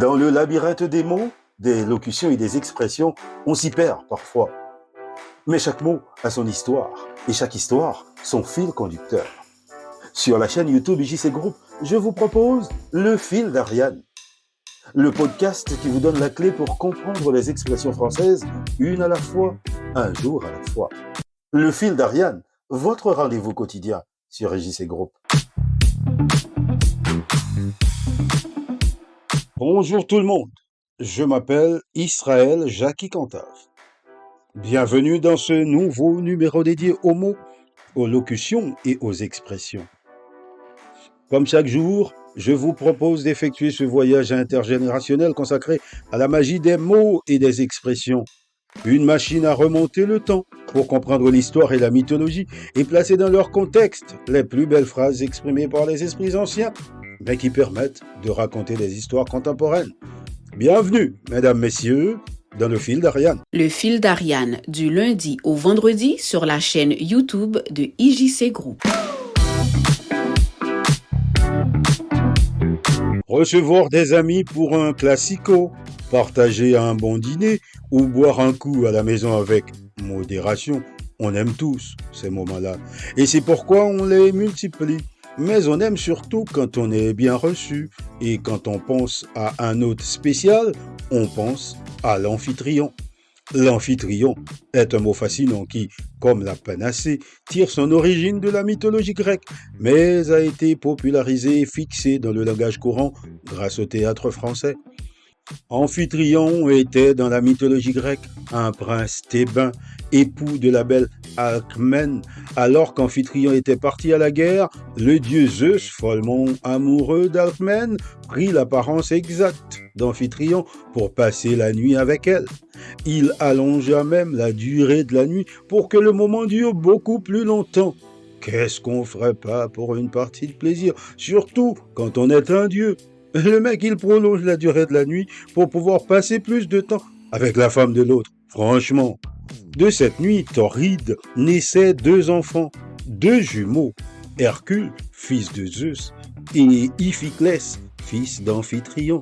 Dans le labyrinthe des mots, des locutions et des expressions, on s'y perd parfois. Mais chaque mot a son histoire, et chaque histoire, son fil conducteur. Sur la chaîne YouTube JC Group, je vous propose Le Fil d'Ariane, le podcast qui vous donne la clé pour comprendre les expressions françaises, une à la fois, un jour à la fois. Le Fil d'Ariane, votre rendez-vous quotidien sur JC Group. Bonjour tout le monde, je m'appelle Israël Jackie Cantave. Bienvenue dans ce nouveau numéro dédié aux mots, aux locutions et aux expressions. Comme chaque jour, je vous propose d'effectuer ce voyage intergénérationnel consacré à la magie des mots et des expressions. Une machine à remonter le temps pour comprendre l'histoire et la mythologie et placer dans leur contexte les plus belles phrases exprimées par les esprits anciens, mais qui permettent de raconter des histoires contemporaines. Bienvenue, mesdames, messieurs, dans le fil d'Ariane. Le fil d'Ariane, du lundi au vendredi sur la chaîne YouTube de IJC Group. Recevoir des amis pour un classico, partager un bon dîner ou boire un coup à la maison avec modération. On aime tous ces moments-là. Et c'est pourquoi on les multiplie. Mais on aime surtout quand on est bien reçu. Et quand on pense à un hôte spécial, on pense à l'amphitryon. L'amphitryon est un mot fascinant qui, comme la panacée, tire son origine de la mythologie grecque, mais a été popularisé et fixé dans le langage courant grâce au théâtre français. Amphitryon était dans la mythologie grecque un prince thébain, époux de la belle Alcmène. Alors qu'Amphitryon était parti à la guerre, le dieu Zeus, follement amoureux d'Alcmène, prit l'apparence exacte d'Amphitryon pour passer la nuit avec elle. Il allongea même la durée de la nuit pour que le moment dure beaucoup plus longtemps. Qu'est-ce qu'on ferait pas pour une partie de plaisir, surtout quand on est un dieu? Le mec, il prolonge la durée de la nuit pour pouvoir passer plus de temps avec la femme de l'autre. Franchement, de cette nuit torride naissaient 2 enfants, 2 jumeaux, Hercule, fils de Zeus, et Iphiclès, fils d'Amphitryon.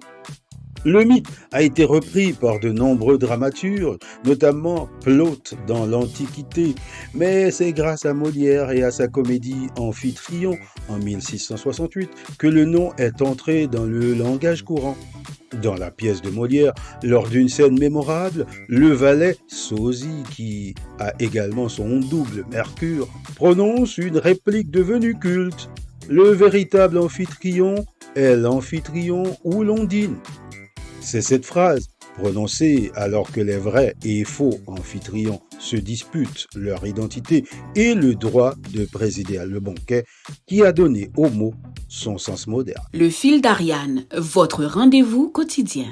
Le mythe a été repris par de nombreux dramaturges, notamment Plaute dans l'Antiquité, mais c'est grâce à Molière et à sa comédie Amphitryon en 1668 que le nom est entré dans le langage courant. Dans la pièce de Molière, lors d'une scène mémorable, le valet Sosie, qui a également son double Mercure, prononce une réplique devenue culte. Le véritable Amphitryon est l'Amphitryon ou l'Ondine. C'est cette phrase, prononcée alors que les vrais et faux amphitrions se disputent leur identité et le droit de présider à le banquet, qui a donné au mot son sens moderne. Le fil d'Ariane, votre rendez-vous quotidien.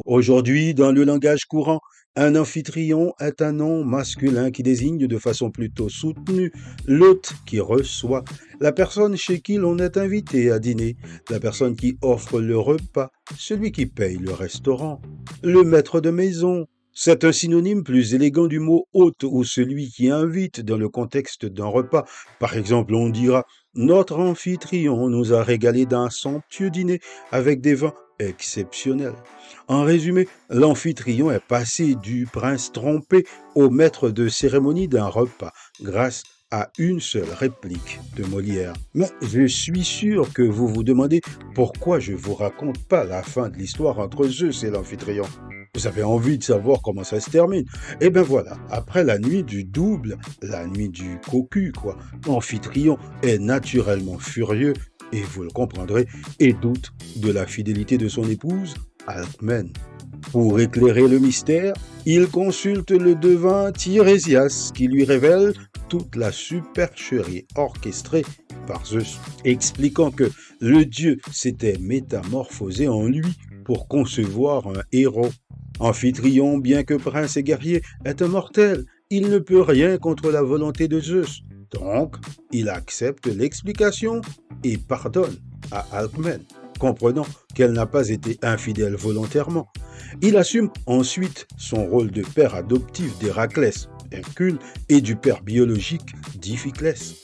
Aujourd'hui, dans le langage courant, un amphitryon est un nom masculin qui désigne de façon plutôt soutenue l'hôte qui reçoit, la personne chez qui l'on est invité à dîner, la personne qui offre le repas, celui qui paye le restaurant, le maître de maison. C'est un synonyme plus élégant du mot hôte ou celui qui invite dans le contexte d'un repas. Par exemple, on dira « Notre amphitryon nous a régalé d'un somptueux dîner avec des vins exceptionnels ». En résumé, l'amphitryon est passé du prince trompé au maître de cérémonie d'un repas grâce à une seule réplique de Molière. Mais je suis sûr que vous vous demandez pourquoi je ne vous raconte pas la fin de l'histoire entre Zeus et l'amphitryon. Vous avez envie de savoir comment ça se termine? Eh bien voilà, après la nuit du double, la nuit du cocu, l'amphitryon est naturellement furieux, et vous le comprendrez, et doute de la fidélité de son épouse, Alcmène. Pour éclairer le mystère, il consulte le devin Tirésias qui lui révèle toute la supercherie orchestrée par Zeus, expliquant que le dieu s'était métamorphosé en lui pour concevoir un héros. Amphitryon, bien que prince et guerrier, est un mortel. Il ne peut rien contre la volonté de Zeus. Donc, il accepte l'explication et pardonne à Alcmène, comprenant qu'elle n'a pas été infidèle volontairement. Il assume ensuite son rôle de père adoptif d'Héraclès, Hercule, et du père biologique d'Iphiclès.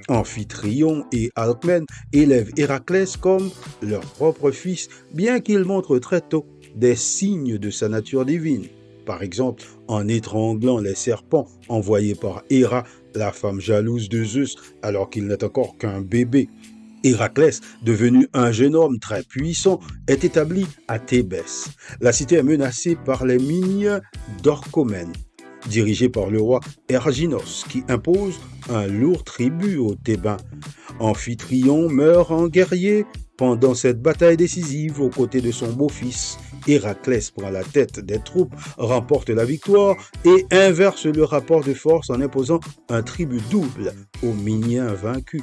Amphitryon et Alcmène élèvent Héraclès comme leur propre fils, bien qu'il montre très tôt des signes de sa nature divine. Par exemple, en étranglant les serpents envoyés par Héra, la femme jalouse de Zeus, alors qu'il n'est encore qu'un bébé. Héraclès, devenu un jeune homme très puissant, est établi à Thébès. La cité est menacée par les Miniens d'Orchomène, dirigés par le roi Erginos, qui impose un lourd tribut aux Thébains. Amphitryon meurt en guerrier pendant cette bataille décisive aux côtés de son beau-fils. Héraclès prend la tête des troupes, remporte la victoire et inverse le rapport de force en imposant un tribut double aux Miniens vaincus.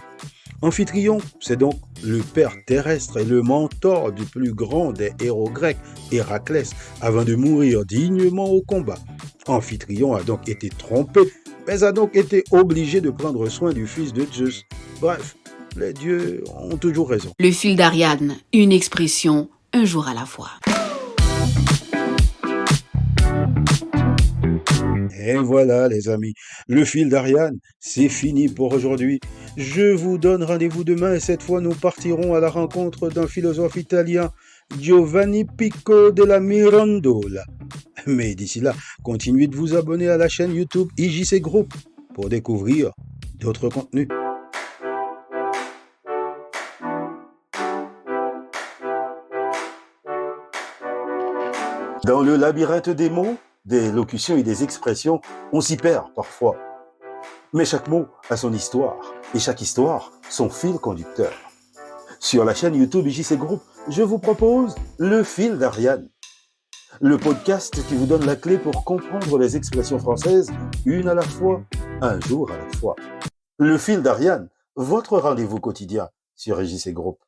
Amphitryon, c'est donc le père terrestre et le mentor du plus grand des héros grecs, Héraclès, avant de mourir dignement au combat. Amphitryon a donc été trompé, mais a donc été obligé de prendre soin du fils de Zeus. Bref, les dieux ont toujours raison. Le fil d'Ariane, une expression, un jour à la fois. Et voilà les amis, le fil d'Ariane, c'est fini pour aujourd'hui. Je vous donne rendez-vous demain et cette fois nous partirons à la rencontre d'un philosophe italien, Giovanni Pico della Mirandola. Mais d'ici là, continuez de vous abonner à la chaîne YouTube IJC Group pour découvrir d'autres contenus. Dans le labyrinthe des mots, des locutions et des expressions, on s'y perd parfois. Mais chaque mot a son histoire, et chaque histoire, son fil conducteur. Sur la chaîne YouTube IJC Group, je vous propose le fil d'Ariane, le podcast qui vous donne la clé pour comprendre les expressions françaises, une à la fois, un jour à la fois. Le fil d'Ariane, votre rendez-vous quotidien sur IJC Group.